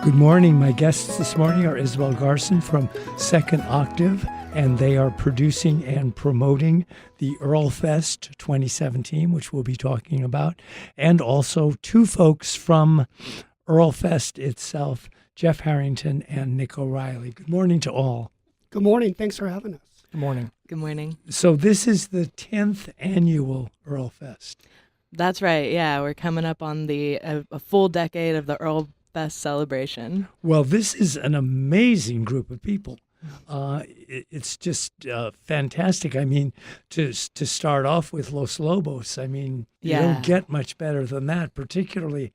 Good morning. My guests this morning are Isabelle Garson from Second Octave, and they are producing and promoting the Earle Fest 2017, which we'll be talking about, and also two folks from Earle Fest itself, Jeff Harrington and Nick O'Reilly. Good morning to all. Good morning. Thanks for having us. Good morning. Good morning. So this is the 10th annual Earle Fest. That's right. Yeah, we're coming up on a full decade of the Earle Fest celebration. Well, this is an amazing group of people. It's just fantastic. I mean, to start off with Los Lobos, I mean, you don't get much better than that, particularly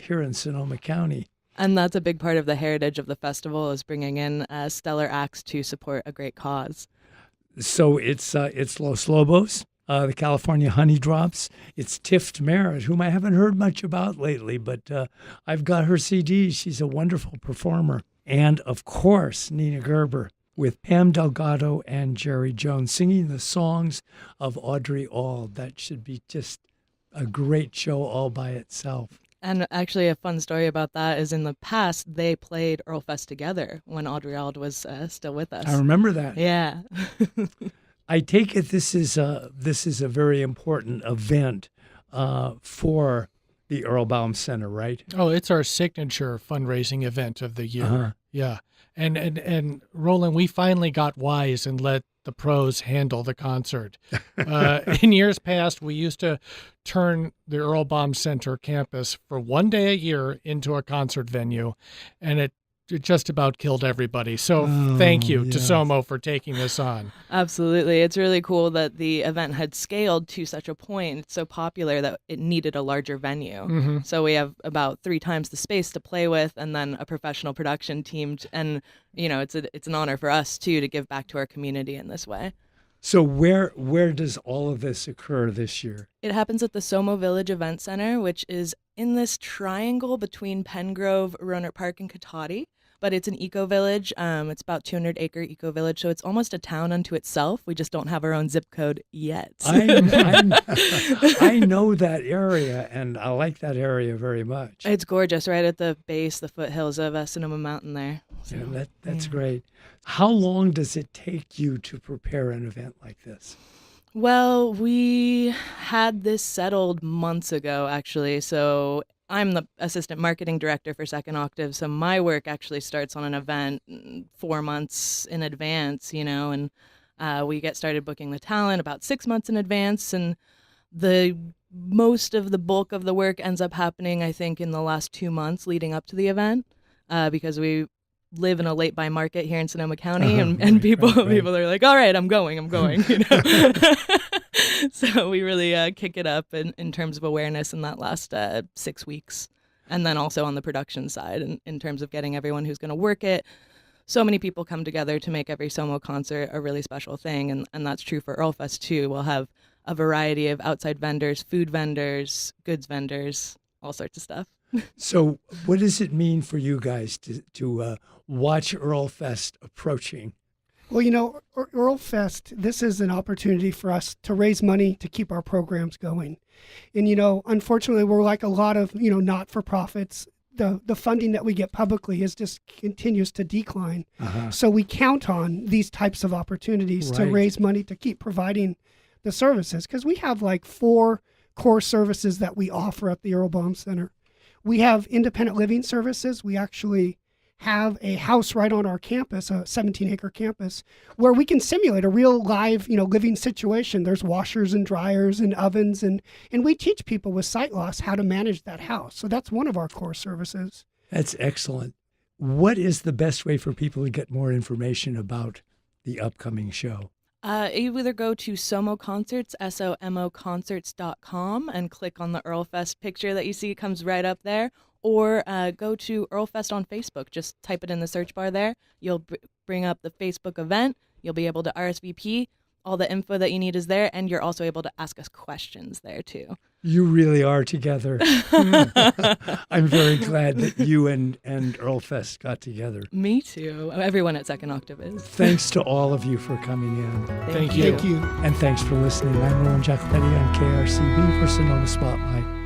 here in Sonoma County. And that's a big part of the heritage of the festival, is bringing in stellar acts to support a great cause. So it's Los Lobos, the California Honey Drops. It's Tift Merritt, whom I haven't heard much about lately, but I've got her CD. She's a wonderful performer. And, of course, Nina Gerber with Pam Delgado and Jerry Jones singing the songs of Audrey Auld. That should be just a great show all by itself. And actually a fun story about that is in the past, they played Earle Fest together when Audrey Auld was still with us. I remember that. Yeah. I take it this is a very important event for the Earle Baum Center, right? Oh, it's our signature fundraising event of the year. Uh-huh. Yeah. And Roland, we finally got wise and let the pros handle the concert. In years past, we used to turn the Earle Baum Center campus for one day a year into a concert venue, and it just about killed everybody. So thank you to SOMO for taking this on. Absolutely. It's really cool that the event had scaled to such a point. It's so popular that it needed a larger venue. Mm-hmm. So we have about 3 times the space to play with, and then a professional production team. And, you know, it's an honor for us, too, to give back to our community in this way. So where does all of this occur this year? It happens at the SOMO Village Event Center, which is in this triangle between Pengrove, Rohnert Park, and Cotati. But it's an eco-village. It's about 200-acre eco-village, so it's almost a town unto itself. We just don't have our own zip code yet. I know that area, and I like that area very much. It's gorgeous, right at the base, the foothills of Sonoma Mountain there. So, yeah, that's great. How long does it take you to prepare an event like this? Well, we had this settled months ago, actually, so I'm the assistant marketing director for Second Octave, so my work actually starts on an event 4 months in advance, you know, and we get started booking the talent about 6 months in advance, and most of the bulk of the work ends up happening, I think, in the last 2 months leading up to the event, because we live in a late-buy market here in Sonoma County, and people are like, all right, I'm going, you know. So we really kick it up in terms of awareness in that last 6 weeks. And then also on the production side, in terms of getting everyone who's going to work it. So many people come together to make every SOMO concert a really special thing. And that's true for Earle Fest, too. We'll have a variety of outside vendors, food vendors, goods vendors, all sorts of stuff. So what does it mean for you guys to watch Earle Fest approaching? Well, you know, Earle Fest, this is an opportunity for us to raise money to keep our programs going. And, you know, unfortunately, we're like a lot of, you know, not-for-profits. The funding that we get publicly just continues to decline. Uh-huh. So we count on these types of opportunities to raise money to keep providing the services. Because we have like 4 core services that we offer at the Earle Baum Center. We have independent living services. We actually have a house right on our campus, a 17-acre campus, where we can simulate a real live, you know, living situation. There's washers and dryers and ovens, and we teach people with sight loss how to manage that house. So that's one of our core services. That's excellent. What is the best way for people to get more information about the upcoming show? You either go to SOMO Concerts, SOMO and click on the Earle Fest picture that you see. It comes right up there. Or go to Earle Fest on Facebook. Just type it in the search bar there. You'll bring up the Facebook event. You'll be able to RSVP. All the info that you need is there, and you're also able to ask us questions there, too. You really are together. I'm very glad that you and Earle Fest got together. Me too. Everyone at Second Octave is. Thanks to all of you for coming in. Thank you. And thanks for listening. I'm Roland Jacopetti on KRCB for Sonoma Spotlight.